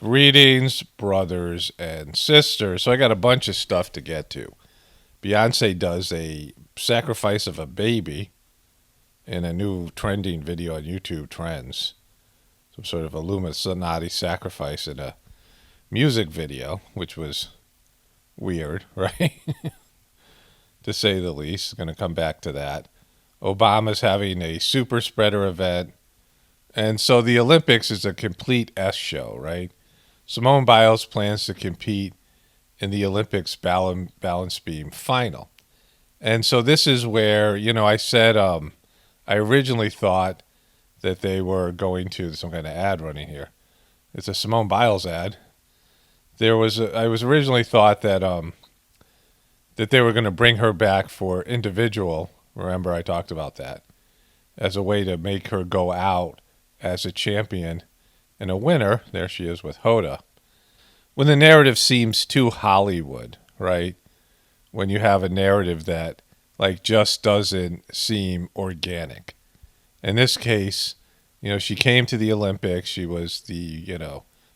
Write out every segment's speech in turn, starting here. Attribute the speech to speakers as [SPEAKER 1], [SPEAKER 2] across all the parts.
[SPEAKER 1] Greetings, brothers and sisters. So I got a bunch of stuff to get to. Beyonce does a sacrifice of a baby in a new trending video on YouTube Trends. Some sort of Illuminati sacrifice in a music video, which was weird, right? To say the least. Going to come back to that. Obama's having a super spreader event. And so the Olympics is a complete S show, right? Simone Biles plans to compete in the Olympics balance beam final. And so this is where, I said I originally thought that they were going to, there's some kind of ad running here. It's a Simone Biles ad. I was originally thought that that they were going to bring her back for individual. Remember I talked about that as a way to make her go out as a champion and a winner. There she is with Hoda. When the narrative seems too Hollywood, right? When you have a narrative that just doesn't seem organic. In this case, she came to the Olympics. She was the,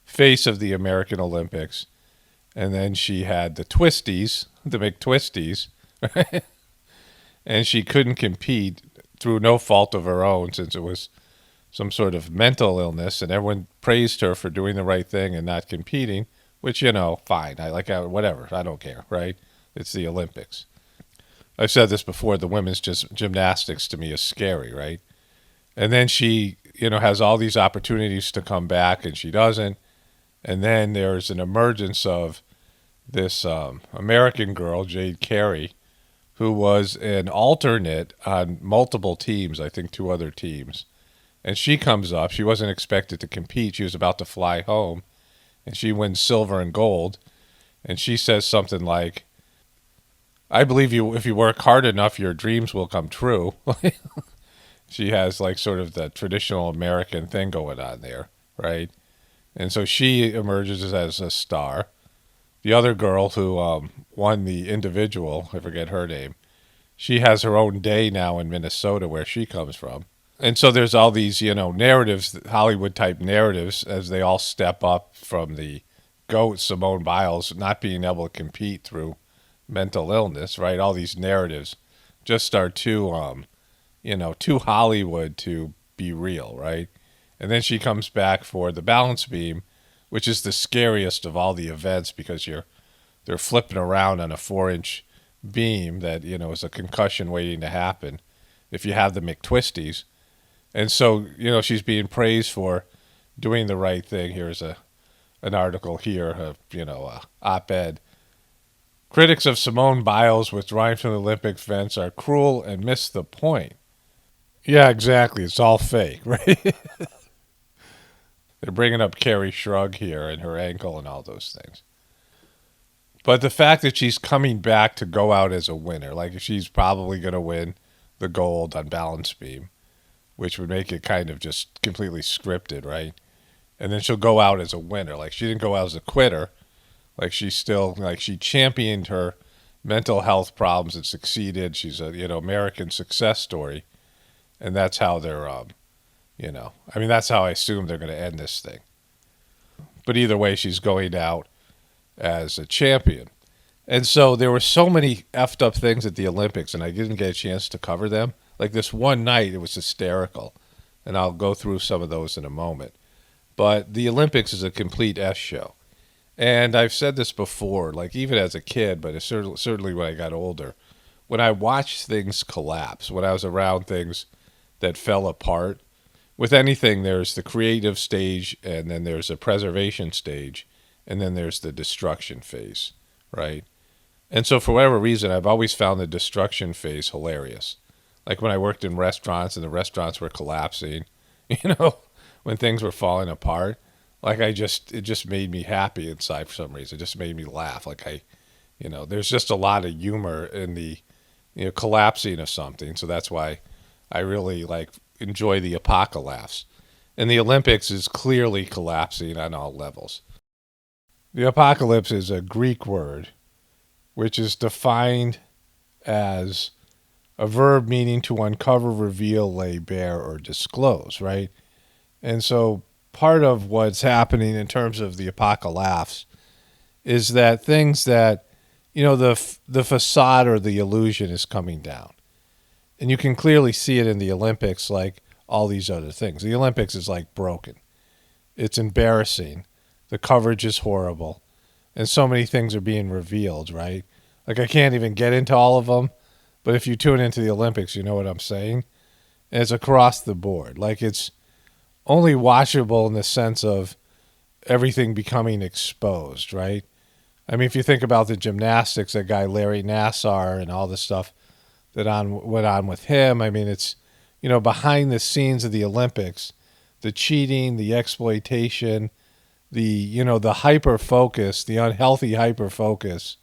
[SPEAKER 1] face of the American Olympics. And then she had the twisties, the McTwisties, right? And she couldn't compete through no fault of her own, since it was some sort of mental illness, and everyone praised her for doing the right thing and not competing, which, fine. Whatever. I don't care, right? It's the Olympics. I've said this before, the women's gymnastics to me is scary, right? And then she, has all these opportunities to come back, and she doesn't. And then there's an emergence of this American girl, Jade Carey, who was an alternate on multiple teams, I think 2 other teams. And she comes up. She wasn't expected to compete. She was about to fly home. And she wins silver and gold. And she says something like, I believe if you work hard enough, your dreams will come true. She has sort of the traditional American thing going on there, right? And so she emerges as a star. The other girl who won the individual, I forget her name, she has her own day now in Minnesota where she comes from. And so there's all these, narratives, Hollywood-type narratives, as they all step up from the GOAT, Simone Biles, not being able to compete through mental illness, right? All these narratives just are too Hollywood to be real, right? And then she comes back for the balance beam, which is the scariest of all the events because they're flipping around on a 4-inch beam that, is a concussion waiting to happen if you have the McTwisties. And so, she's being praised for doing the right thing. Here's an article here, op-ed. Critics of Simone Biles withdrawing from the Olympic events are cruel and miss the point. Yeah, exactly. It's all fake, right? They're bringing up Carrie Shrug here and her ankle and all those things. But the fact that she's coming back to go out as a winner, she's probably going to win the gold on balance beam, which would make it kind of just completely scripted, right? And then she'll go out as a winner. She didn't go out as a quitter. She championed her mental health problems and succeeded. She's a, American success story. And that's how they're, that's how I assume they're going to end this thing. But either way, she's going out as a champion. And so there were so many effed up things at the Olympics, and I didn't get a chance to cover them. This one night, it was hysterical. And I'll go through some of those in a moment. But the Olympics is a complete S show. And I've said this before, even as a kid, but certainly when I got older, when I watched things collapse, when I was around things that fell apart, with anything, there's the creative stage, and then there's a preservation stage, and then there's the destruction phase, right? And so for whatever reason, I've always found the destruction phase hilarious. When I worked in restaurants and the restaurants were collapsing, when things were falling apart, it just made me happy inside for some reason. It just made me laugh. There's just a lot of humor in the, collapsing of something. So that's why I really enjoy the apocalaughs. And the Olympics is clearly collapsing on all levels. The apocalypse is a Greek word, which is defined as a verb meaning to uncover, reveal, lay bare, or disclose, right? And so part of what's happening in terms of the apocalaughs is that things that, the facade or the illusion is coming down. And you can clearly see it in the Olympics, like all these other things. The Olympics is like broken. It's embarrassing. The coverage is horrible. And so many things are being revealed, right? Like I can't even get into all of them. But if you tune into the Olympics, you know what I'm saying? And it's across the board. Like it's only watchable in the sense of everything becoming exposed, right? I mean, if you think about the gymnastics, that guy Larry Nassar and all the stuff that went on with him, I mean, it's, behind the scenes of the Olympics, the cheating, the exploitation, the hyper focus, the unhealthy hyper focus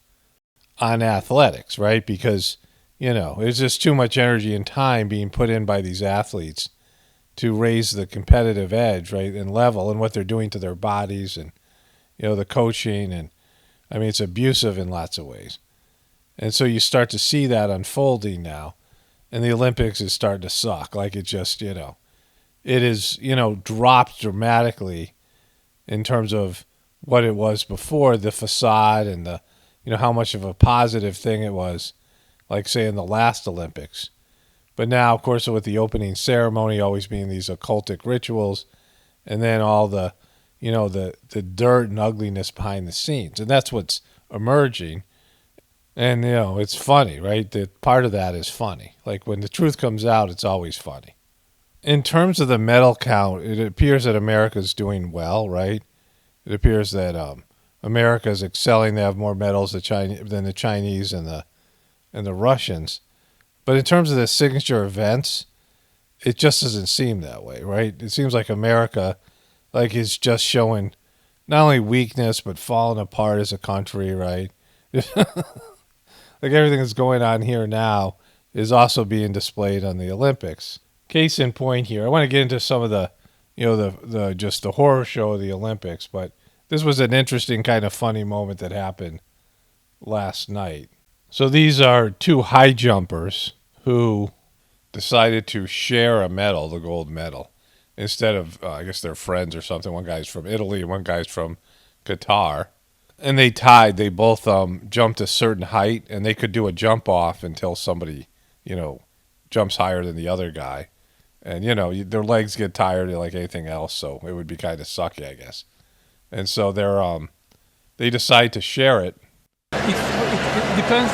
[SPEAKER 1] on athletics, right? Because, there's just too much energy and time being put in by these athletes to raise the competitive edge, right, and level and what they're doing to their bodies and, the coaching. And, I mean, it's abusive in lots of ways. And so you start to see that unfolding now. And the Olympics is starting to suck. Like it just, it is, dropped dramatically in terms of what it was before, the facade and the, how much of a positive thing it was, like say in the last Olympics. But now, of course, with the opening ceremony always being these occultic rituals and then all the, the dirt and ugliness behind the scenes. And that's what's emerging. And, it's funny, right? That part of that is funny. Like when the truth comes out, it's always funny. In terms of the medal count, it appears that America's doing well, right? It appears that America's excelling. They have more medals than the Chinese and the Russians. But in terms of the signature events, it just doesn't seem that way, right? It seems like America, is just showing not only weakness but falling apart as a country, right? Like everything that's going on here now is also being displayed on the Olympics. Case in point here, I want to get into some of the, just the horror show of the Olympics, but this was an interesting kind of funny moment that happened last night. So these are two high jumpers who decided to share a medal, the gold medal, instead of, I guess they're friends or something. One guy's from Italy and one guy's from Qatar. And they tied. They both jumped a certain height, and they could do a jump off until somebody, jumps higher than the other guy. And, their legs get tired like anything else, so it would be kind of sucky, I guess. And so they decide to share it.
[SPEAKER 2] It depends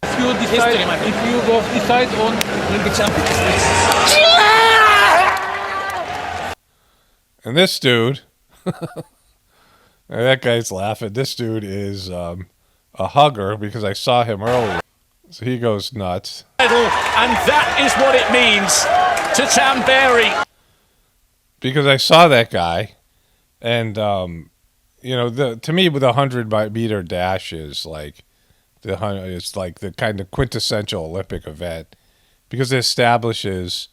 [SPEAKER 2] if you both decide on the champions.
[SPEAKER 1] And this dude, that guy's laughing. This dude is a hugger because I saw him earlier. So he goes nuts.
[SPEAKER 3] And that is what it means to Tamberi.
[SPEAKER 1] Because I saw that guy, and to me, with 100-meter dash is like it's like the kind of quintessential Olympic event because it establishes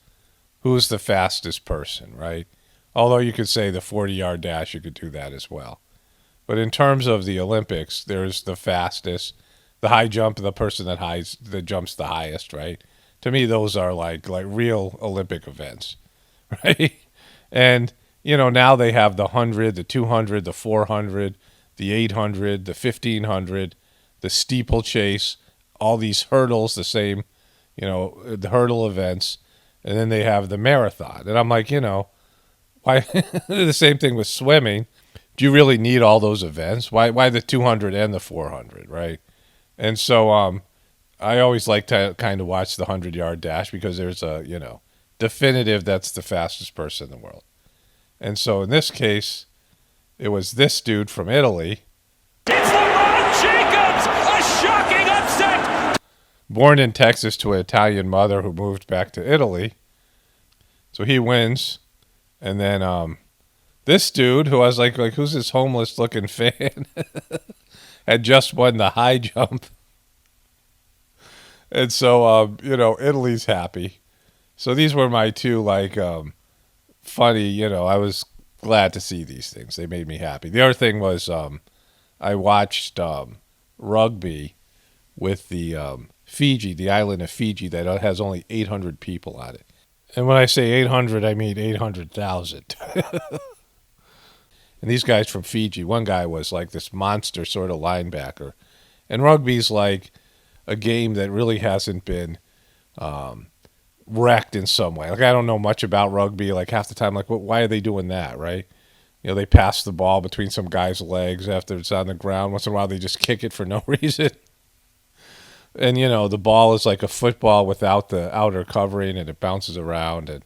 [SPEAKER 1] who's the fastest person, right? Although you could say the 40-yard dash, you could do that as well. But in terms of the Olympics, there's the fastest, the high jump, the person that jumps the highest, right? To me, those are like real Olympic events, right? And, now they have the 100, the 200, the 400, the 800, the 1500, the steeplechase, all these hurdles, the same, the hurdle events. And then they have the marathon. And I'm like, why? The same thing with swimming. Do you really need all those events? Why the 200 and the 400, right? And so I always like to kind of watch the 100-yard dash because there's a, definitive that's the fastest person in the world. And so in this case, it was this dude from Italy.
[SPEAKER 3] It's LeBron Jacobs, a shocking upset.
[SPEAKER 1] Born in Texas to an Italian mother who moved back to Italy. So he wins. And then this dude, who I was like who's this homeless-looking fan, had just won the high jump. And so, Italy's happy. So these were my two, funny, I was glad to see these things. They made me happy. The other thing was I watched rugby with the Fiji, the island of Fiji that has only 800 people on it. And when I say 800, I mean 800,000. And these guys from Fiji, one guy was like this monster sort of linebacker. And rugby's like a game that really hasn't been wrecked in some way. Like, I don't know much about rugby. Like, half the time, like, why are they doing that, right? You know, they pass the ball between some guy's legs after it's on the ground. Once in a while, they just kick it for no reason. And, you know, the ball is like a football without the outer covering, and it bounces around. And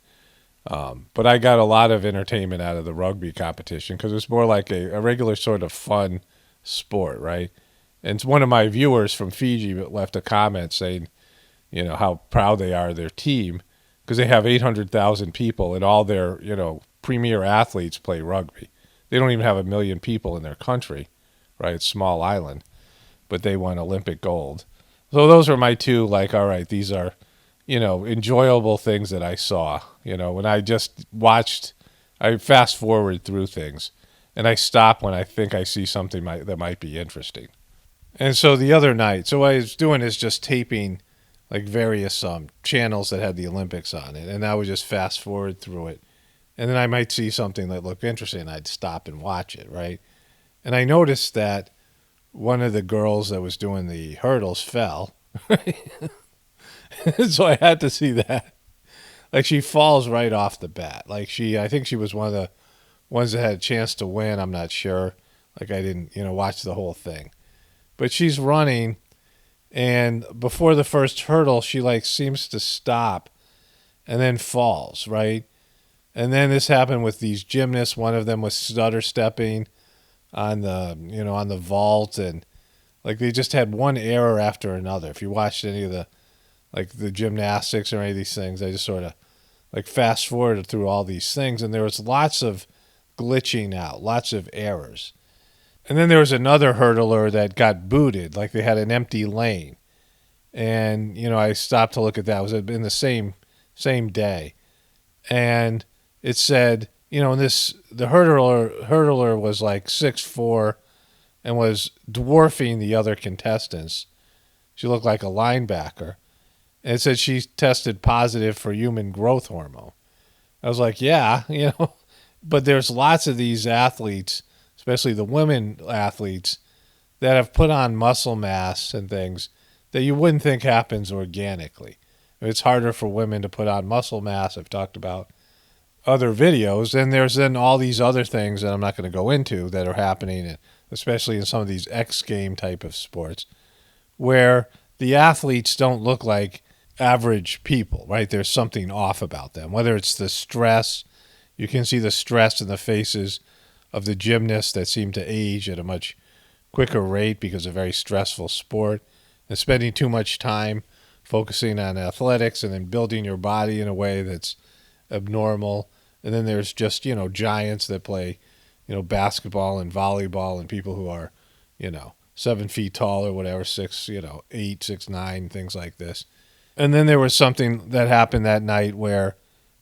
[SPEAKER 1] but I got a lot of entertainment out of the rugby competition because it's more like a regular sort of fun sport, right? And one of my viewers from Fiji left a comment saying, you know, how proud they are of their team because they have 800,000 people and all their, you know, premier athletes play rugby. They don't even have 1 million people in their country, right? It's a small island, but they won Olympic gold. So those are my two, like, all right, these are, you know, enjoyable things that I saw. You know, when I just watched, I fast forward through things, and I stop when I think I see something that might be interesting. And so the other night, so what I was doing is just taping like various channels that had the Olympics on it, and I would just fast forward through it. And then I might see something that looked interesting, I'd stop and watch it, right? And I noticed that one of the girls that was doing the hurdles fell. So I had to see that. Like, she falls right off the bat. Like, I think she was one of the ones that had a chance to win. I'm not sure. Like, I didn't, you know, watch the whole thing. But she's running, and before the first hurdle, she, like, seems to stop and then falls, right? And then this happened with these gymnasts. One of them was stutter stepping on the, you know, on the vault, and like they just had one error after another. If you watched any of the, like the gymnastics or any of these things, I just sort of like fast forwarded through all these things, and there was lots of glitching out, lots of errors. And then there was another hurdler that got booted, like they had an empty lane. And, you know, I stopped to look at that. It was in the same day. And it said, you know, the hurdler was like 6'4" and was dwarfing the other contestants. She looked like a linebacker. And it said she tested positive for human growth hormone. I was like, yeah, you know, but there's lots of these athletes, especially the women athletes, that have put on muscle mass and things that you wouldn't think happens organically. It's harder for women to put on muscle mass. I've talked about other videos. And there's then all these other things that I'm not going to go into that are happening, especially in some of these X game type of sports, where the athletes don't look like average people, right? There's something off about them, whether it's the stress. You can see the stress in the faces of the gymnasts that seem to age at a much quicker rate because of a very stressful sport, and spending too much time focusing on athletics and then building your body in a way that's abnormal. And then there's just, you know, giants that play, you know, basketball and volleyball, and people who are, you know, 7 feet tall or whatever, 6, you know, 8, 6, 9, things like this. And then there was something that happened that night where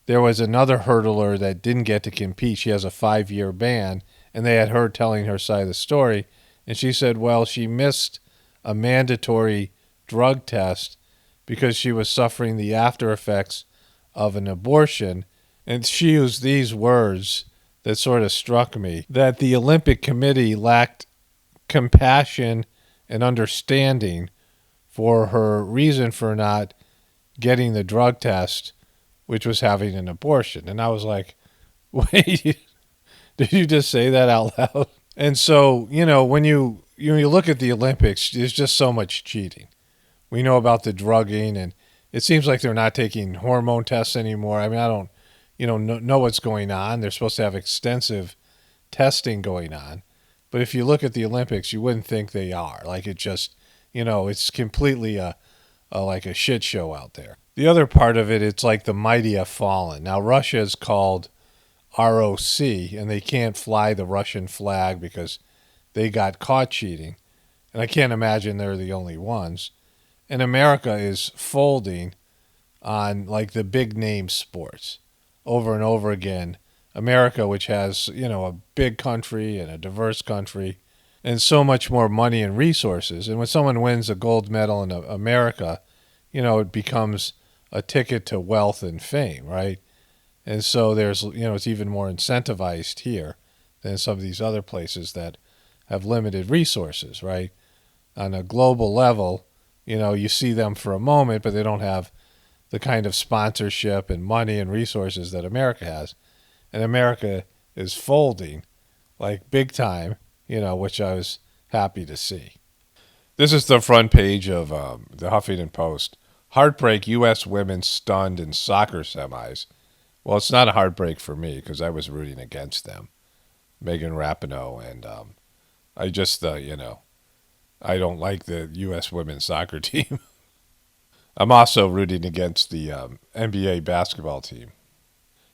[SPEAKER 1] there was another hurdler that didn't get to compete. She has a 5-year ban, and they had her telling her side of the story. And she said, well, she missed a mandatory drug test because she was suffering the after effects of an abortion. And she used these words that sort of struck me, that the Olympic Committee lacked compassion and understanding for her reason for not getting the drug test, which was having an abortion. And I was like, wait, did you just say that out loud? And so, you know, when you look at the Olympics, there's just so much cheating. We know about the drugging, and it seems like they're not taking hormone tests anymore. I mean, I don't, you know what's going on. They're supposed to have extensive testing going on. But if you look at the Olympics, you wouldn't think they are. Like, it just, you know, it's completely like a shit show out there. The other part of it, it's like the mighty have fallen. Now, Russia is called ROC, and they can't fly the Russian flag because they got caught cheating. And I can't imagine they're the only ones. And America is folding on like the big name sports over and over again. America, which has, you know, a big country and a diverse country and so much more money and resources. And when someone wins a gold medal in America, you know, it becomes a ticket to wealth and fame, right? And so there's, it's even more incentivized here than some of these other places that have limited resources, right? On a global level, you see them for a moment, but they don't have the kind of sponsorship and money and resources that America has. And America is folding like big time, which I was happy to see. This is the front page of the Huffington Post. Heartbreak, U.S. women stunned in soccer semis. Well, it's not a heartbreak for me because I was rooting against them. Megan Rapinoe, and I just, I don't like the U.S. women's soccer team. I'm also rooting against the NBA basketball team.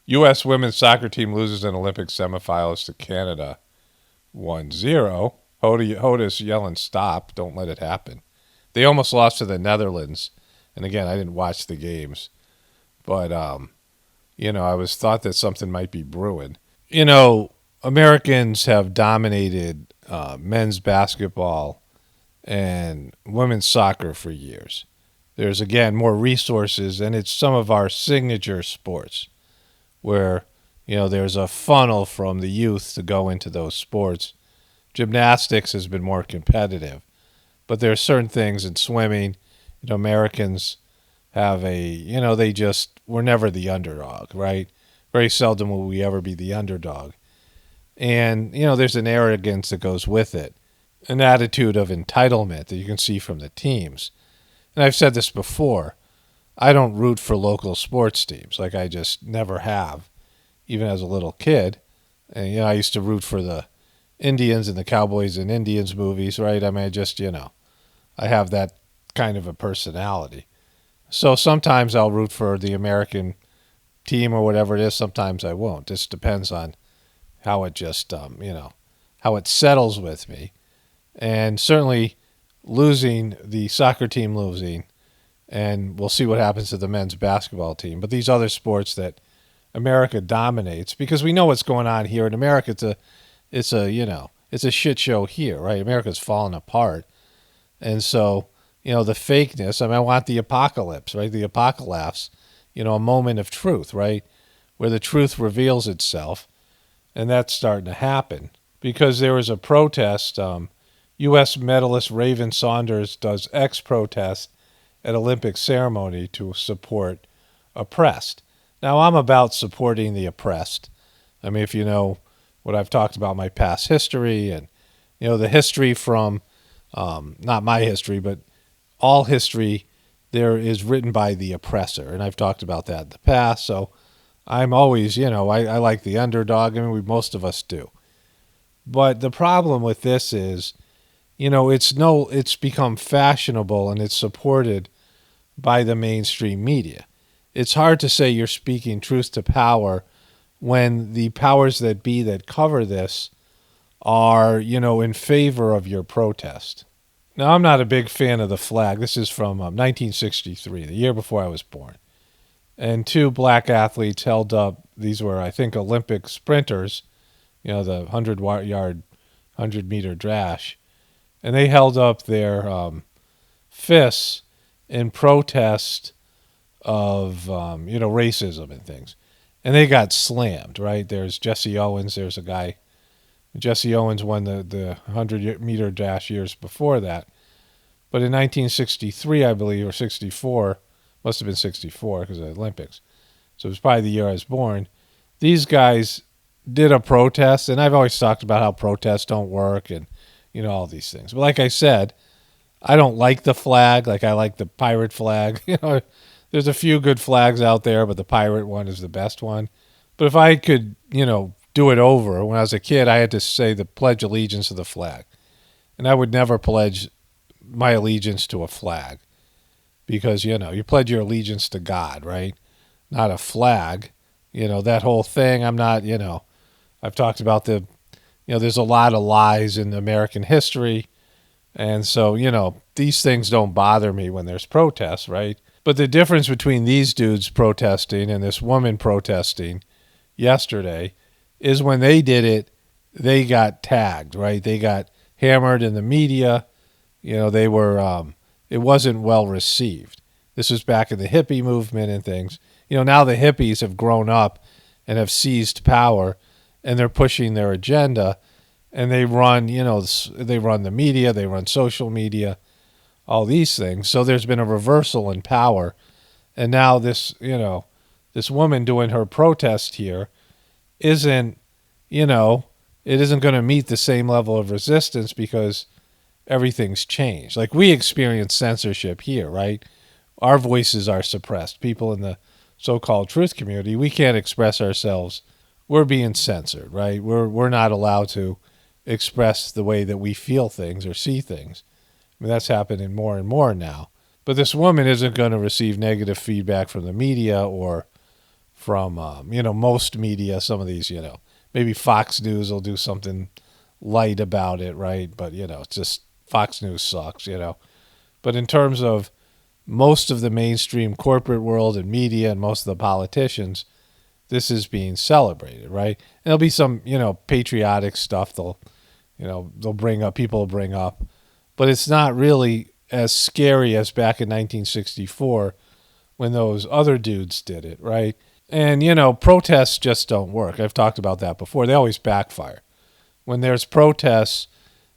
[SPEAKER 1] U.S. women's soccer team loses in Olympic semifinals to Canada 1-0. Hoda's yelling, stop, don't let it happen. They almost lost to the Netherlands. And again, I didn't watch the games. But, I was thought that something might be brewing. Americans have dominated men's basketball and women's soccer for years. There's, again, more resources, and it's some of our signature sports where, there's a funnel from the youth to go into those sports. Gymnastics has been more competitive, but there are certain things in swimming, Americans have we're never the underdog, right? Very seldom will we ever be the underdog. And, there's an arrogance that goes with it, an attitude of entitlement that you can see from the teams. And I've said this before, I don't root for local sports teams, like I just never have, even as a little kid. And, I used to root for the Indians and the Cowboys and Indians movies, right? I mean, I have that kind of a personality. So sometimes I'll root for the American team or whatever it is. Sometimes I won't. This depends on how it just, how it settles with me. And certainly the soccer team losing, and we'll see what happens to the men's basketball team. But these other sports that America dominates, because we know what's going on here in America. It's a shit show here, right? America's falling apart. And so, the fakeness, I want the apocalypse, right? The apocalypse, a moment of truth, right? Where the truth reveals itself. And that's starting to happen because there was a protest. U.S. medalist Raven Saunders does protest at Olympic ceremony to support oppressed. Now, I'm about supporting the oppressed. If you know what I've talked about, my past history and, the history from, not my history, but all history there is written by the oppressor. And I've talked about that in the past. So I'm always, I like the underdog. Most of us do. But the problem with this is, it's become fashionable and it's supported by the mainstream media. It's hard to say you're speaking truth to power when the powers that be that cover this are, in favor of your protest. Now, I'm not a big fan of the flag. This is from 1963, the year before I was born. And two black athletes held up, these were, I think, Olympic sprinters, the 100-yard, 100-meter dash. And they held up their fists in protest of, racism and things. And they got slammed, right? There's Jesse Owens. There's a guy. Jesse Owens won the 100-meter dash years before that. But in 1963, I believe, or 64, must have been 64 because of the Olympics. So it was probably the year I was born. These guys did a protest, and I've always talked about how protests don't work and, all these things. But like I said, I don't like the flag. Like I like the pirate flag. There's a few good flags out there, but the pirate one is the best one. But if I could, do it over, when I was a kid, I had to say the pledge allegiance to the flag. And I would never pledge my allegiance to a flag because, you pledge your allegiance to God, right? Not a flag. That whole thing, I'm not, I've talked about there's a lot of lies in American history. And so, these things don't bother me when there's protests, right? But the difference between these dudes protesting and this woman protesting yesterday is when they did it, they got tagged, right? They got hammered in the media. They were, it wasn't well received. This was back in the hippie movement and things. Now the hippies have grown up and have seized power, and they're pushing their agenda, and they run, they run the media, they run social media, all these things. So there's been a reversal in power, and now this woman doing her protest here isn't, it isn't going to meet the same level of resistance because everything's changed. Like, we experience censorship here, right? Our voices are suppressed. People in the so-called truth community, we can't express ourselves. We're being censored, right? We're not allowed to express the way that we feel things or see things. I mean, that's happening more and more now. But this woman isn't going to receive negative feedback from the media or from, most media. Some of these, maybe Fox News will do something light about it, right? But, it's just Fox News sucks, But in terms of most of the mainstream corporate world and media and most of the politicians, this is being celebrated, right? And there'll be some, patriotic stuff they'll bring up, people will bring up. But it's not really as scary as back in 1964 when those other dudes did it, right? And, protests just don't work. I've talked about that before. They always backfire. When there's protests,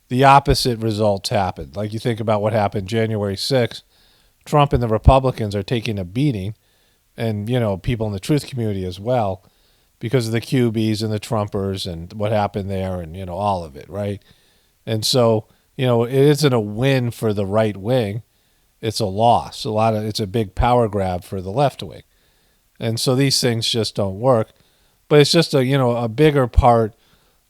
[SPEAKER 1] the opposite results happen. Like, you think about what happened January 6th. Trump and the Republicans are taking a beating, and, people in the truth community as well, because of the QBs and the Trumpers and what happened there and, all of it, right? And so, it isn't a win for the right wing. It's a loss. It's a big power grab for the left wing. And so these things just don't work. But it's just a bigger part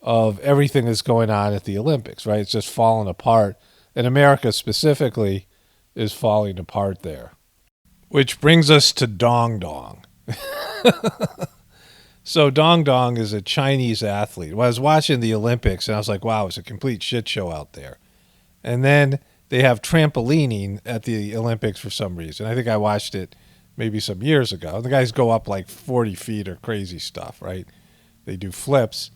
[SPEAKER 1] of everything that's going on at the Olympics, right? It's just falling apart. And America specifically is falling apart there. Which brings us to Dong Dong. So Dong Dong is a Chinese athlete. Well, I was watching the Olympics and I was like, wow, it's a complete shit show out there. And then they have trampolining at the Olympics for some reason. I think I watched it maybe some years ago. The guys go up like 40 feet or crazy stuff, right? They do flips.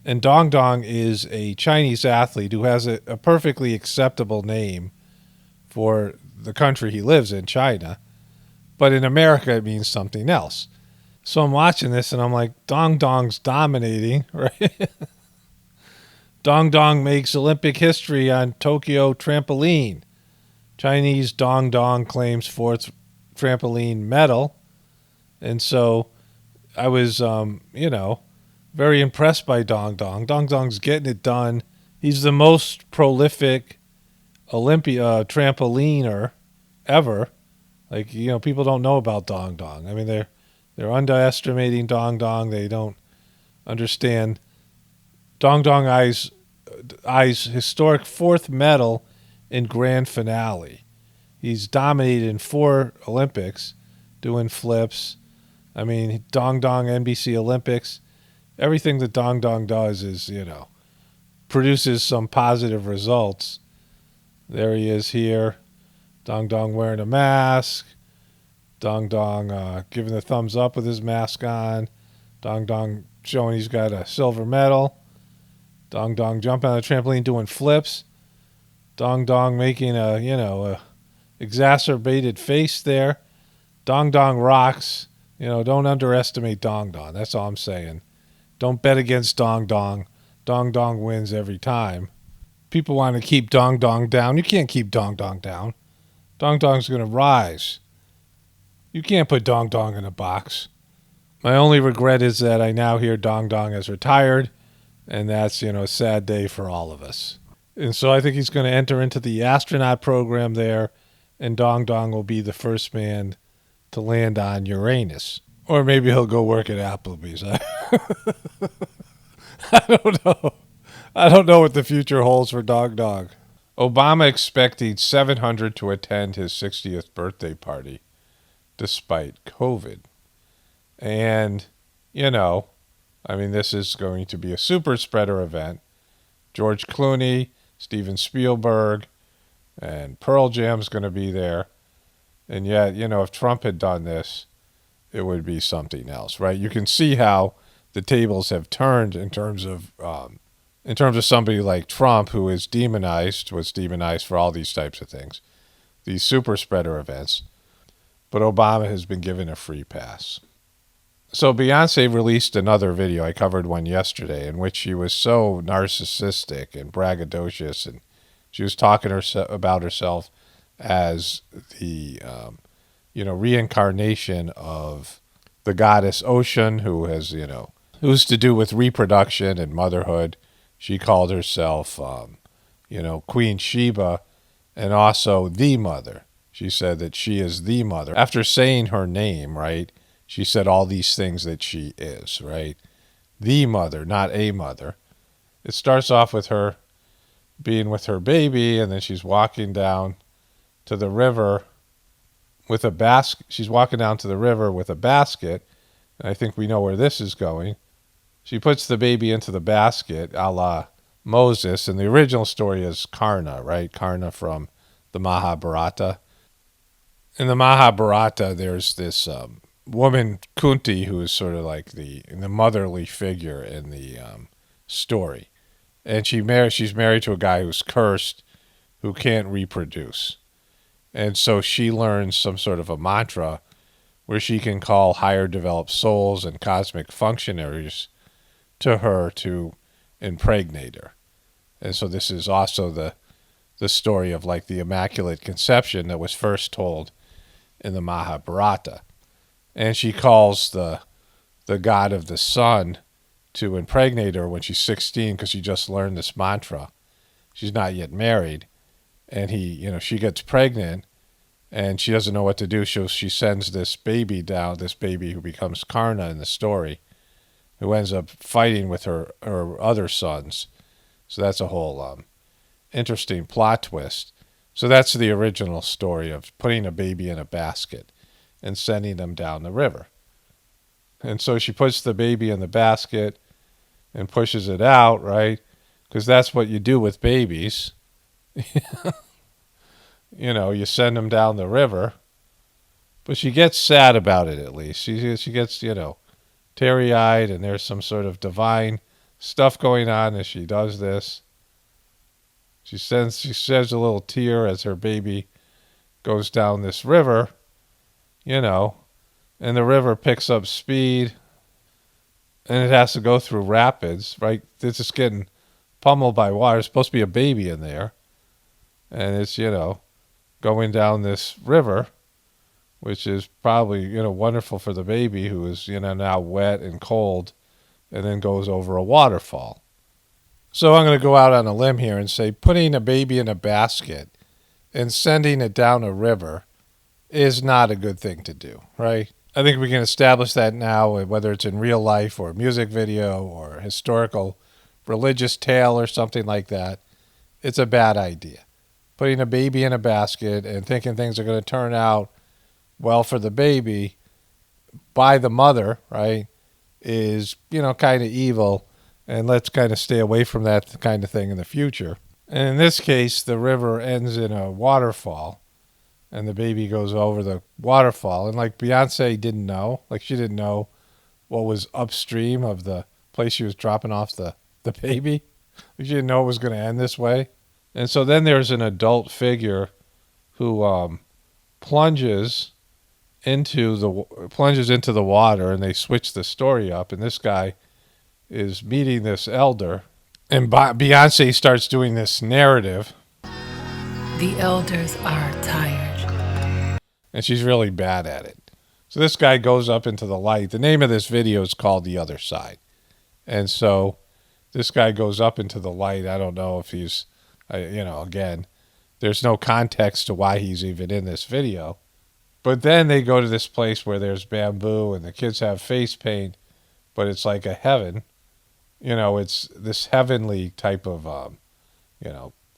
[SPEAKER 1] And Dong Dong is a Chinese athlete who has a perfectly acceptable name for the country he lives in, China. But in America, it means something else. So I'm watching this and I'm like, Dong Dong's dominating, right? Dong Dong makes Olympic history on Tokyo trampoline. Chinese Dong Dong claims fourth trampoline medal. And so I was, very impressed by Dong Dong. Dong Dong's getting it done. He's the most prolific trampoliner ever. Like, people don't know about Dong Dong. I mean, they're underestimating Dong Dong. They don't understand Dong Dong I's historic fourth medal in grand finale. He's dominated in 4 Olympics doing flips. I mean, Dong Dong NBC Olympics. Everything that Dong Dong does is, produces some positive results. There he is here. Dong Dong wearing a mask. Dong Dong giving the thumbs up with his mask on. Dong Dong showing he's got a silver medal. Dong Dong jumping on a trampoline doing flips. Dong Dong making a exacerbated face there. Dong Dong rocks. Don't underestimate Dong Dong. That's all I'm saying. Don't bet against Dong Dong. Dong Dong wins every time. People want to keep Dong Dong down. You can't keep Dong Dong down. Dong Dong's going to rise. You can't put Dong Dong in a box. My only regret is that I now hear Dong Dong has retired, and that's, a sad day for all of us. And so I think he's going to enter into the astronaut program there, and Dong Dong will be the first man to land on Uranus. Or maybe he'll go work at Applebee's. I don't know. I don't know what the future holds for Dong Dong. Obama expecting 700 to attend his 60th birthday party despite COVID. And, this is going to be a super spreader event. George Clooney, Steven Spielberg, and Pearl Jam's going to be there. And yet, if Trump had done this, it would be something else, right? You can see how the tables have turned in terms of somebody like Trump, who was demonized for all these types of things, these super spreader events. but Obama has been given a free pass. So Beyonce released another video. I covered one yesterday in which she was so narcissistic and braggadocious, and she was talking about herself as the reincarnation of the goddess Ocean, who has who's to do with reproduction and motherhood. She called herself Queen Sheba, and also the mother. She said that she is the mother. After saying her name, right, she said all these things that she is, right? The mother, not a mother. It starts off with her being with her baby, and then she's walking down to the river with a basket. She's walking down to the river with a basket, and I think we know where this is going. She puts the baby into the basket, a la Moses, and the original story is Karna, right? Karna from the Mahabharata. In the Mahabharata, there's this woman, Kunti, who is sort of like the motherly figure in the story. And she's married to a guy who's cursed, who can't reproduce. And so she learns some sort of a mantra where she can call higher developed souls and cosmic functionaries to her to impregnate her. And so this is also the story of like the Immaculate Conception that was first told in the Mahabharata. And she calls the god of the sun to impregnate her when she's 16 because she just learned this mantra. She's not yet married. And she gets pregnant and she doesn't know what to do. She sends this baby down, this baby who becomes Karna in the story, who ends up fighting with her other sons. So that's a whole interesting plot twist. So that's the original story of putting a baby in a basket and sending them down the river. And so she puts the baby in the basket and pushes it out, right? Because that's what you do with babies. You send them down the river. But she gets sad about it, at least. She gets, teary-eyed, and there's some sort of divine stuff going on as she does this. She sheds a little tear as her baby goes down this river, and the river picks up speed, and it has to go through rapids, right? It's just getting pummeled by water. There's supposed to be a baby in there, and it's, going down this river, which is probably, wonderful for the baby who is, now wet and cold, and then goes over a waterfall. So I'm going to go out on a limb here and say putting a baby in a basket and sending it down a river is not a good thing to do, right? I think we can establish that now, whether it's in real life or music video or historical religious tale or something like that. It's a bad idea. Putting a baby in a basket and thinking things are going to turn out well for the baby by the mother, right, is, kind of evil. And let's kind of stay away from that kind of thing in the future. And in this case, the river ends in a waterfall, and the baby goes over the waterfall. And like Beyonce didn't know, she didn't know what was upstream of the place she was dropping off the baby. She didn't know it was going to end this way. And so then there's an adult figure who plunges into the water, and they switch the story up. And this guy is meeting this elder, and Beyonce starts doing this narrative.
[SPEAKER 4] The elders are tired.
[SPEAKER 1] And she's really bad at it. So this guy goes up into the light. The name of this video is called The Other Side. And so this guy goes up into the light. I don't know if he's, again, there's no context to why he's even in this video. But then they go to this place where there's bamboo and the kids have face paint, but it's like a heaven. It's this heavenly type of,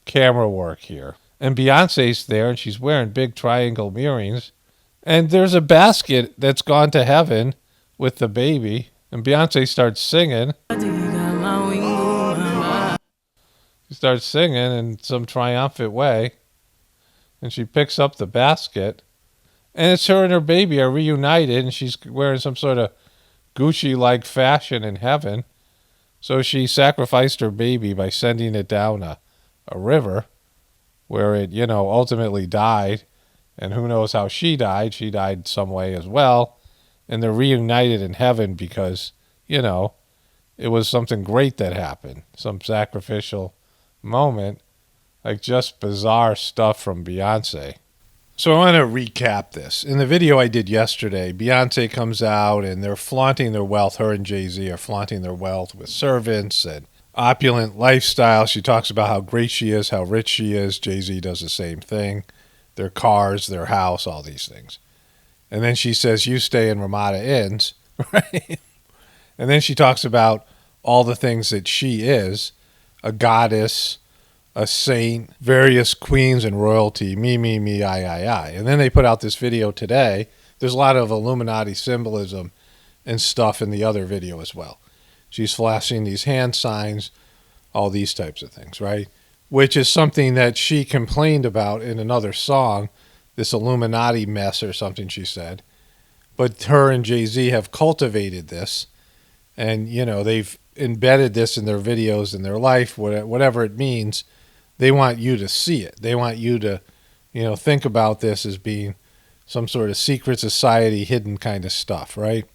[SPEAKER 1] camera work here. And Beyonce's there, and she's wearing big triangle earrings. And there's a basket that's gone to heaven with the baby. And Beyonce starts singing. She starts singing in some triumphant way. And she picks up the basket. And it's her and her baby are reunited, and she's wearing some sort of Gucci-like fashion in heaven. So she sacrificed her baby by sending it down a river where it, ultimately died And who knows how she died. She died some way as well. And they're reunited in heaven because, you know, it was something great that happened. Some sacrificial moment. Like just bizarre stuff from Beyonce. So I want to recap this. In the video I did yesterday, Beyonce comes out and they're flaunting their wealth. Her and Jay-Z are flaunting their wealth with servants and opulent lifestyle. She talks about how great she is, how rich she is. Jay-Z does the same thing. Their cars, their house, all these things. And then she says, you stay in Ramada Inns, right? And then she talks about all the things that she is, a goddess, a saint, various queens and royalty, me, I. And then they put out this video today. There's a lot of Illuminati symbolism and stuff in the other video as well. She's flashing these hand signs, all these types of things, right? Which is something that she complained about in another song, this Illuminati mess or something she said. But her and Jay-Z have cultivated this, and, you know, they've embedded this in their videos, in their life, whatever it means. They want you to see it. They want you to, you know, think about this as being some sort of secret society, hidden kind of stuff, right?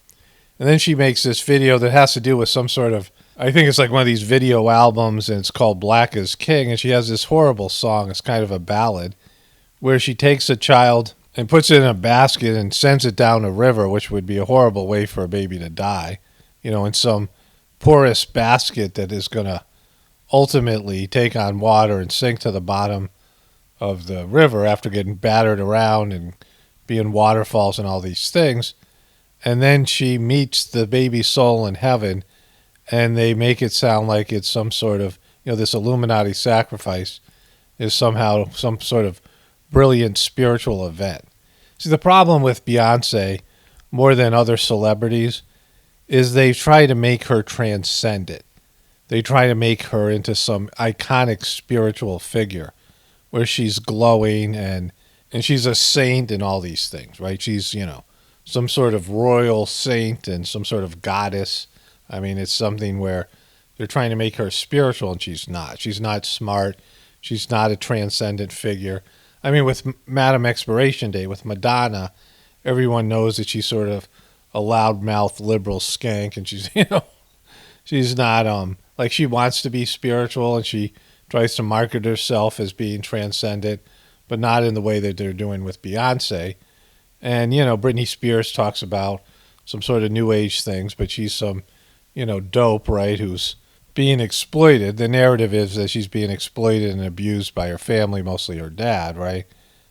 [SPEAKER 1] And then she makes this video that has to do with some sort of, I think it's like one of these video albums, and it's called Black is King, and she has this horrible song. It's kind of a ballad where she takes a child and puts it in a basket and sends it down a river, which would be a horrible way for a baby to die, you know, in some porous basket that is going to ultimately take on water and sink to the bottom of the river after getting battered around and being waterfalls and all these things. And then she meets the baby soul in heaven, and they make it sound like it's some sort of, you know, this Illuminati sacrifice is somehow some sort of brilliant spiritual event. See, the problem with Beyonce, more than other celebrities, is they try to make her transcendent. They try to make her into some iconic spiritual figure where she's glowing and she's a saint and all these things, right? She's, you know, some sort of royal saint and some sort of goddess. I mean, it's something where they're trying to make her spiritual, and she's not. She's not smart. She's not a transcendent figure. I mean, with Madam Expiration Day, with Madonna, everyone knows that she's sort of a loudmouth liberal skank, and she's, you know, she's not, like, she wants to be spiritual, and she tries to market herself as being transcendent, but not in the way that they're doing with Beyonce. And, you know, Britney Spears talks about some sort of new age things, but she's some, you know, dope, right, who's being exploited. The narrative is that she's being exploited and abused by her family, mostly her dad, right?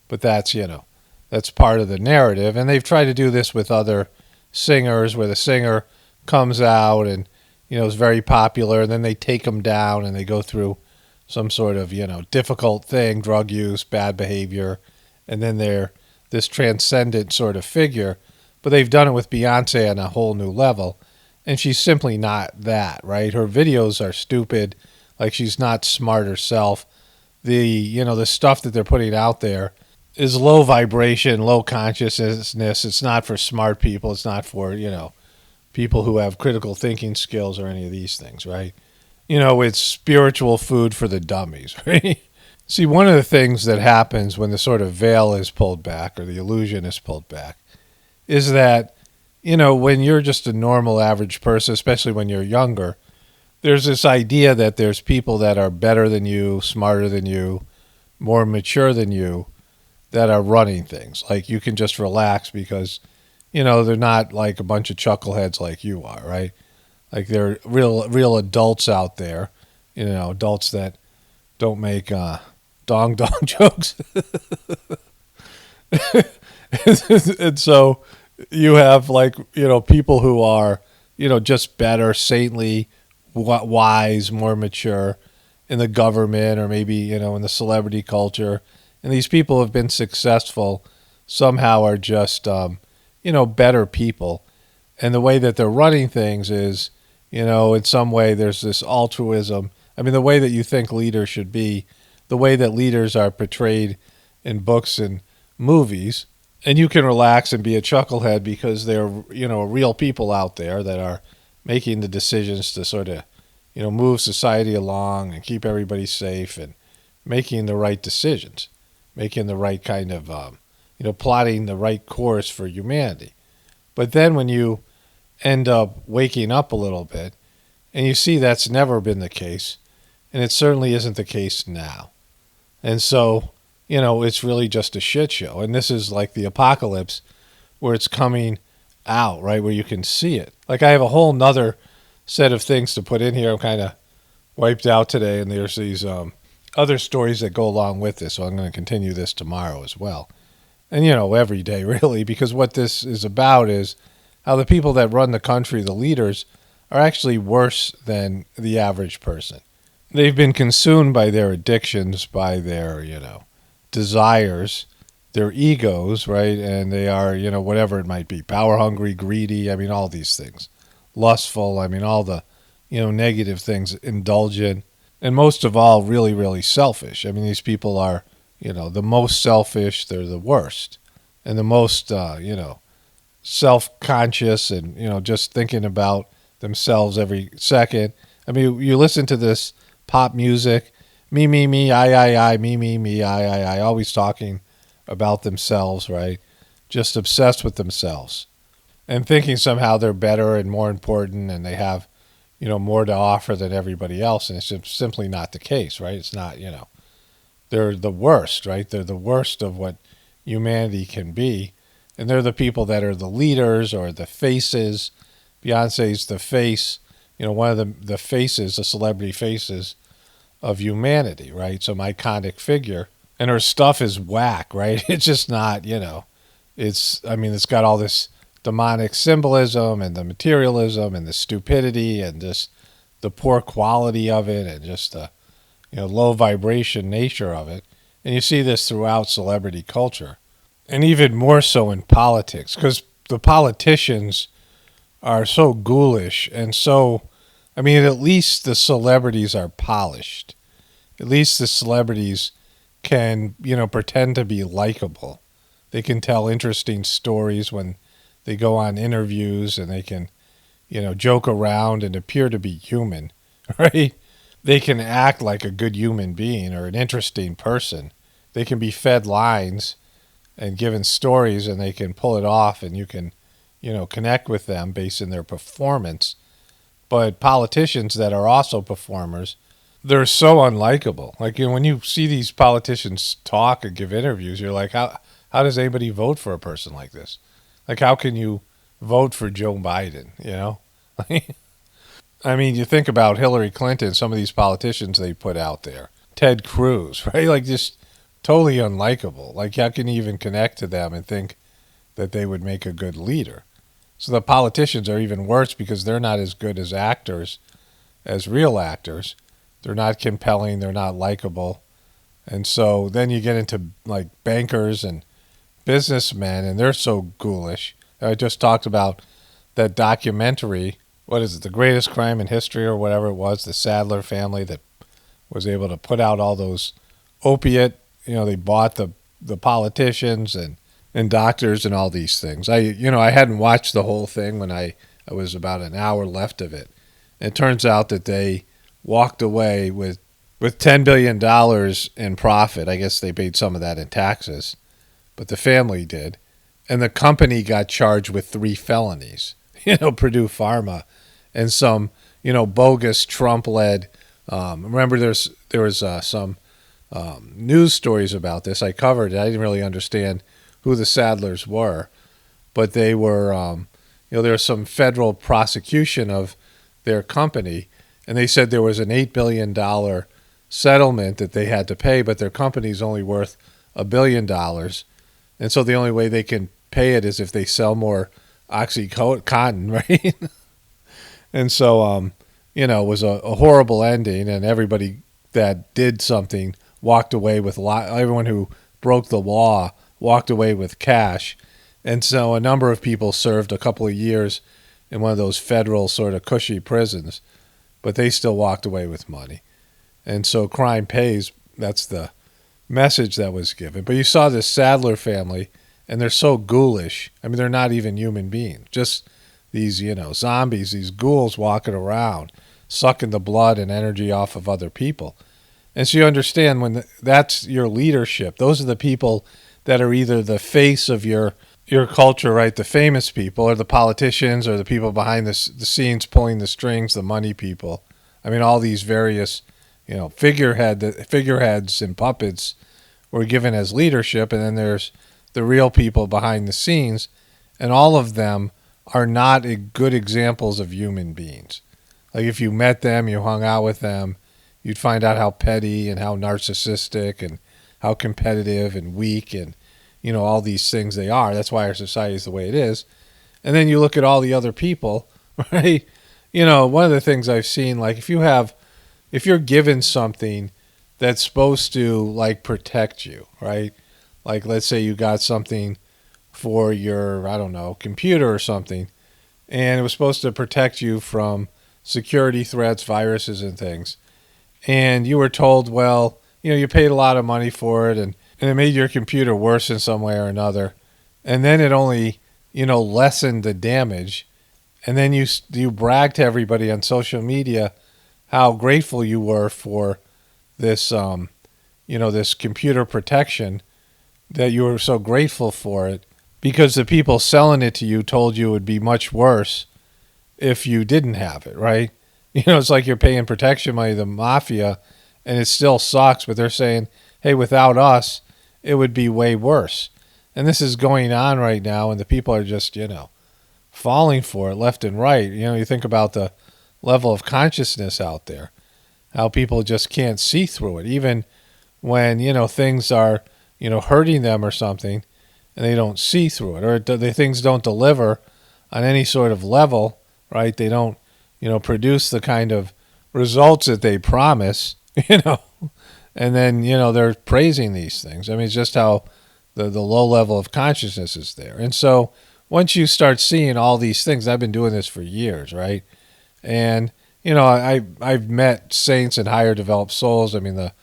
[SPEAKER 1] But that's, you know, that's part of the narrative. And they've tried to do this with other singers, where the singer comes out and, you know, is very popular, and then they take them down and they go through some sort of, you know, difficult thing, drug use, bad behavior, and then they're this transcendent sort of figure. But they've done it with Beyonce on a whole new level. And she's simply not that, right? Her videos are stupid. Like, she's not smart herself. The, you know, the stuff that they're putting out there is low vibration, low consciousness. It's not for smart people. It's not for, you know, people who have critical thinking skills or any of these things, right? You know, it's spiritual food for the dummies, right? See, one of the things that happens when the sort of veil is pulled back, or the illusion is pulled back, is that, you know, when you're just a normal average person, especially when you're younger, there's this idea that there's people that are better than you, smarter than you, more mature than you, that are running things. Like, you can just relax because, you know, they're not like a bunch of chuckleheads like you are, right? Like, they're real adults out there, you know, adults that don't make dong jokes. And so you have, like, you know, people who are, you know, just better, saintly, wise, more mature in the government, or maybe, you know, in the celebrity culture. And these people have been successful, somehow are just, you know, better people. And the way that they're running things is, you know, in some way there's this altruism. I mean, the way that you think leaders should be, the way that leaders are portrayed in books and movies. And you can relax and be a chucklehead because there are, you know, real people out there that are making the decisions to sort of, you know, move society along and keep everybody safe and making the right decisions, making the right kind of, you plotting the right course for humanity. But then when you end up waking up a little bit and you see that's never been the case, and it certainly isn't the case now. And so, it's really just a shit show. And this is like the apocalypse where it's coming out, right, where you can see it. Like I have a whole nother set of things to put in here. I'm kind of wiped out today, and there's these other stories that go along with this. So I'm going to continue this tomorrow as well. And, every day really, because what this is about is how the people that run the country, the leaders, are actually worse than the average person. They've been consumed by their addictions, by their, desires, their egos, right? And they are, whatever it might be, power hungry, greedy, all these things. Lustful, all the, negative things, indulgent, and most of all, really, really selfish. These people are, the most selfish, they're the worst, and the most, self-conscious and, just thinking about themselves every second. You listen to this pop music, me, I, me, I, always talking about themselves, right? Just obsessed with themselves and thinking somehow they're better and more important and they have, more to offer than everybody else. And it's just simply not the case, right? It's not, they're the worst, right? They're the worst of what humanity can be. And they're the people that are the leaders or the faces. Beyonce's the face, one of the faces, the celebrity faces of humanity, right? Some iconic figure. And her stuff is whack, right? It's just not, it's got all this demonic symbolism and the materialism and the stupidity and just the poor quality of it and just the, low vibration nature of it. And you see this throughout celebrity culture. And even more so in politics, because the politicians are so ghoulish and so, at least the celebrities are polished. At least the celebrities can, pretend to be likable. They can tell interesting stories when they go on interviews and they can, joke around and appear to be human, right? They can act like a good human being or an interesting person. They can be fed lines and given stories and they can pull it off and you can, connect with them based on their performance. But politicians that are also performers, they're so unlikable. Like, when you see these politicians talk and give interviews, you're like, how does anybody vote for a person like this? Like, how can you vote for Joe Biden, you think about Hillary Clinton, some of these politicians they put out there. Ted Cruz, right? Like, just totally unlikable. Like, how can you even connect to them and think that they would make a good leader? So the politicians are even worse because they're not as good as actors, as real actors. They're not compelling. They're not likable. And so then you get into like bankers and businessmen, and they're so ghoulish. I just talked about that documentary. What is it? The Greatest Crime in History or whatever it was, the Sadler family that was able to put out all those opiate, they bought the politicians and doctors and all these things. I hadn't watched the whole thing when I was about an hour left of it. It turns out that they walked away with $10 billion in profit. I guess they paid some of that in taxes, but the family did. And the company got charged with 3 felonies, Purdue Pharma and some, bogus Trump-led. Remember there was some news stories about this. I covered it. I didn't really understand who the Sadlers were, but they were, there was some federal prosecution of their company, and they said there was an $8 billion settlement that they had to pay, but their company's only worth $1 billion. And so the only way they can pay it is if they sell more Oxycontin, right? And so, it was a horrible ending, and everybody that did something walked away with everyone who broke the law walked away with cash. And so a number of people served a couple of years in one of those federal sort of cushy prisons, but they still walked away with money. And so crime pays. That's the message that was given. But you saw this Sadler family, and they're so ghoulish. They're not even human beings. Just these, zombies, these ghouls walking around, sucking the blood and energy off of other people. And so you understand when that's your leadership, those are the people that are either the face of your culture, right? The famous people, or the politicians, or the people behind the scenes pulling the strings, the money people. I mean, all these various, figureheads and puppets were given as leadership, and then there's the real people behind the scenes, and all of them are not good examples of human beings. Like if you met them, you hung out with them, you'd find out how petty and how narcissistic and how competitive and weak and, all these things they are. That's why our society is the way it is. And then you look at all the other people, right? One of the things I've seen, like if you're given something that's supposed to like protect you, right? Like let's say you got something for your, I don't know, computer or something, and it was supposed to protect you from security threats, viruses and things. And you were told, well, you paid a lot of money for it, and it made your computer worse in some way or another. And then it only, lessened the damage. And then you brag to everybody on social media how grateful you were for this, this computer protection, that you were so grateful for it because the people selling it to you told you it would be much worse if you didn't have it, right? It's like you're paying protection money to the mafia, and it still sucks, but they're saying, hey, without us, it would be way worse. And this is going on right now, and the people are just, falling for it left and right. You think about the level of consciousness out there, how people just can't see through it, even when, things are, hurting them or something, and they don't see through it, or the things don't deliver on any sort of level, right? They don't, produce the kind of results that they promise, and then, they're praising these things. I mean, it's just how the low level of consciousness is there. And so once you start seeing all these things, I've been doing this for years, right? And, I've met saints and higher developed souls. I mean, the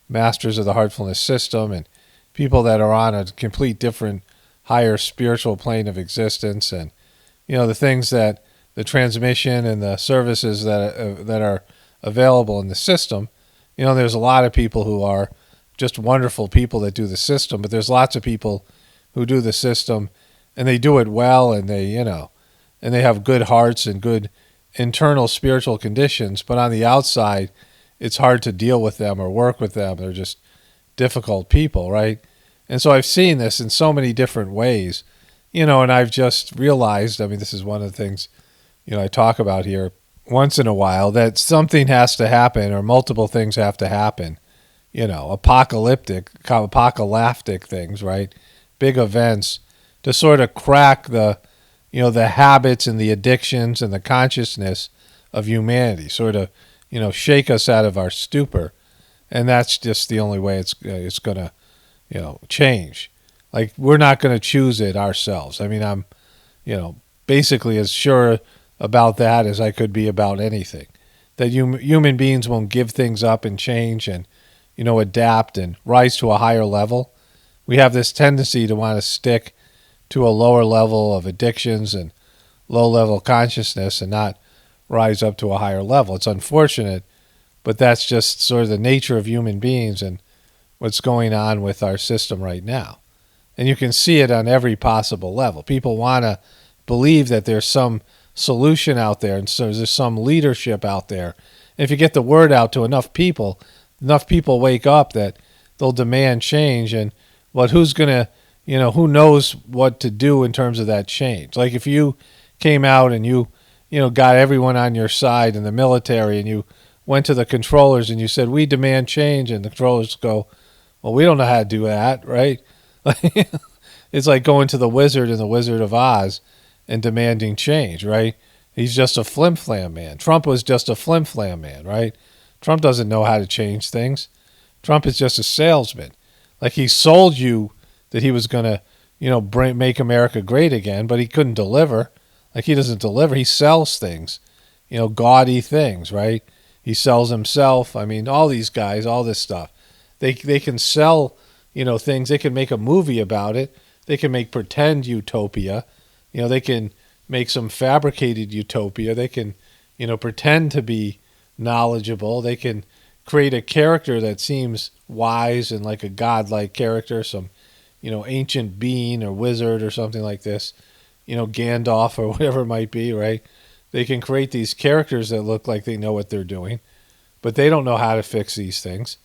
[SPEAKER 1] masters of the heartfulness system and people that are on a complete different higher spiritual plane of existence, and, the things that the transmission and the services that are available in the system. There's a lot of people who are just wonderful people that do the system, but there's lots of people who do the system and they do it well, and they, and they have good hearts and good internal spiritual conditions, but on the outside, it's hard to deal with them or work with them. They're just difficult people, right? And so I've seen this in so many different ways, and I've just realized, I mean, this is one of the things, I talk about here once in a while, that something has to happen, or multiple things have to happen, apocalyptic things, right? Big events to sort of crack the habits and the addictions and the consciousness of humanity, sort of, shake us out of our stupor. And that's just the only way it's going to, change. Like, we're not going to choose it ourselves. I mean, I'm, basically as sure about that as I could be about anything. That human beings won't give things up and change and, adapt and rise to a higher level. We have this tendency to want to stick to a lower level of addictions and low level consciousness and not rise up to a higher level. It's unfortunate, but that's just sort of the nature of human beings and what's going on with our system right now. And you can see it on every possible level. People want to believe that there's some solution out there, and so there's some leadership out there. And if you get the word out to enough people wake up that they'll demand change. And who's going to, who knows what to do in terms of that change? Like if you came out and you got everyone on your side in the military, and you went to the controllers and you said, we demand change, and the controllers go, well, we don't know how to do that, right? It's like going to the wizard in the Wizard of Oz and demanding change, right? He's just a flim-flam man. Trump was just a flim-flam man, right? Trump doesn't know how to change things. Trump is just a salesman. Like, he sold you that he was going to, make America great again, but he couldn't deliver. Like, he doesn't deliver. He sells things, gaudy things, right? He sells himself. I mean, all these guys, all this stuff. They can sell, things. They can make a movie about it. They can make pretend utopia. They can make some fabricated utopia. They can, pretend to be knowledgeable. They can create a character that seems wise and like a godlike character, some, ancient being or wizard or something like this, Gandalf or whatever it might be, right? They can create these characters that look like they know what they're doing, but they don't know how to fix these things.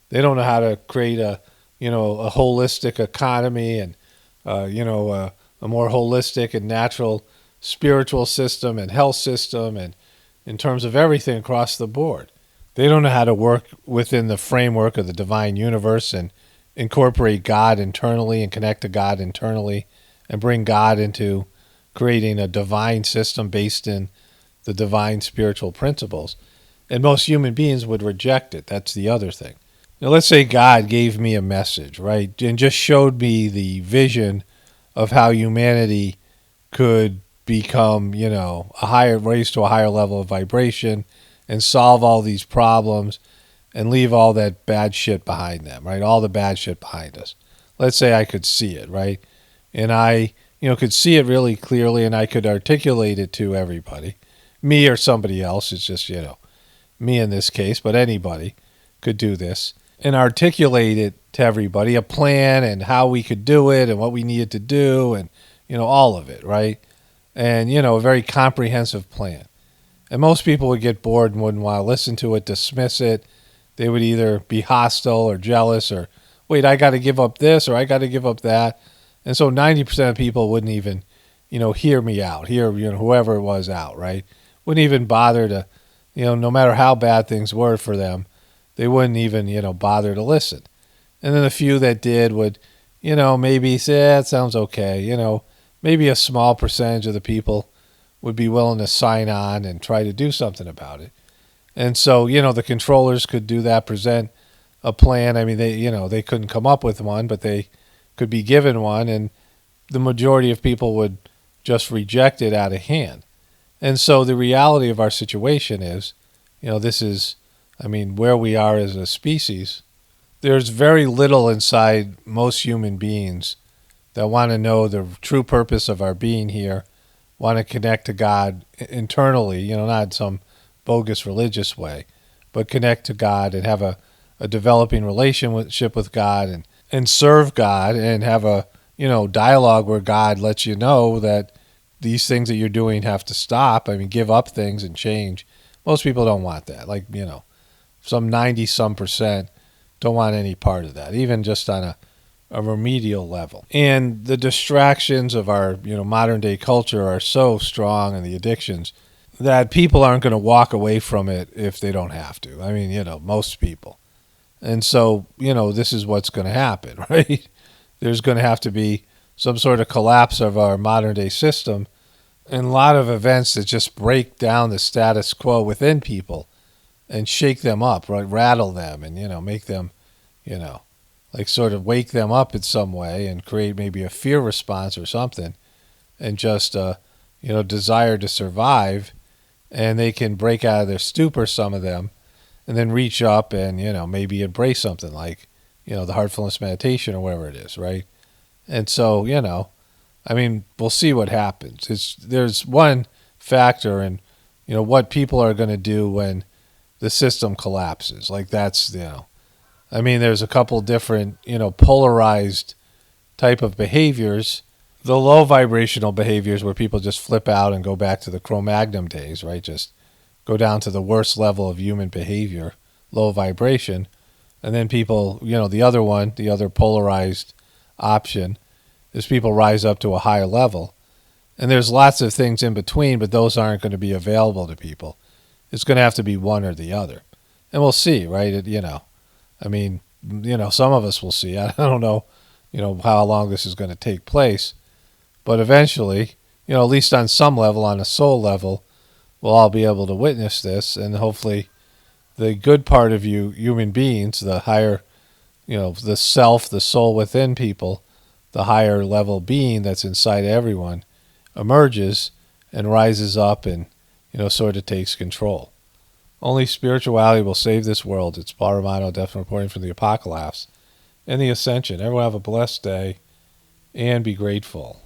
[SPEAKER 1] They don't know how to create a holistic economy and, a more holistic and natural spiritual system and health system and in terms of everything across the board. They don't know how to work within the framework of the divine universe and incorporate God internally and connect to God internally and bring God into creating a divine system based in the divine spiritual principles. And most human beings would reject it. That's the other thing. Now, let's say God gave me a message, right, and just showed me the vision of how humanity could become, raised to a higher level of vibration and solve all these problems and leave all that bad shit behind them, right? All the bad shit behind us. Let's say I could see it, right? And I, could see it really clearly and I could articulate it to everybody. Me or somebody else. It's just, me in this case, but anybody could do this and articulate it to everybody, a plan and how we could do it and what we needed to do and, all of it, right? And, a very comprehensive plan. And most people would get bored and wouldn't want to listen to it, dismiss it. They would either be hostile or jealous or, wait, I got to give up this or I got to give up that. And so 90% of people wouldn't even, hear me out, hear, whoever it was out, right? Wouldn't even bother to, no matter how bad things were for them, they wouldn't even, bother to listen. And then the few that did would, maybe say, it sounds okay. Maybe a small percentage of the people would be willing to sign on and try to do something about it. And so, the controllers could do that, present a plan. I mean, they couldn't come up with one, but they could be given one, and the majority of people would just reject it out of hand. And so the reality of our situation is, this is, where we are as a species. There's very little inside most human beings that want to know the true purpose of our being here, want to connect to God internally, not in some bogus religious way, but connect to God and have a developing relationship with God and serve God and have a, dialogue where God lets you know that these things that you're doing have to stop. Give up things and change. Most people don't want that. Like, some 90-some% don't want any part of that, even just on a remedial level. And the distractions of our, modern day culture are so strong, and the addictions, that people aren't going to walk away from it if they don't have to. Most people. And so, this is what's going to happen, right? There's going to have to be some sort of collapse of our modern day system and a lot of events that just break down the status quo within people and shake them up, right? Rattle them and, make them, like sort of wake them up in some way and create maybe a fear response or something and just, desire to survive, and they can break out of their stupor, some of them, and then reach up and, maybe embrace something like, the heartfulness meditation or whatever it is, right? And so, we'll see what happens. There's one factor in, what people are going to do when the system collapses. Like that's, there's a couple different, polarized type of behaviors. The low vibrational behaviors where people just flip out and go back to the Cro-Magnon days, right? Just go down to the worst level of human behavior, low vibration. And then people, the other polarized option is people rise up to a higher level. And there's lots of things in between, but those aren't going to be available to people. It's going to have to be one or the other. And we'll see, right? Some of us will see. I don't know, how long this is going to take place. But eventually, at least on some level, on a soul level, we'll all be able to witness this. And hopefully the good part of you, human beings, the higher, the self, the soul within people, the higher level being that's inside everyone, emerges and rises up and, sort of takes control. Only spirituality will save this world. It's Paul Romano, definitely reporting from the Apocalypse and the Ascension. Everyone have a blessed day and be grateful.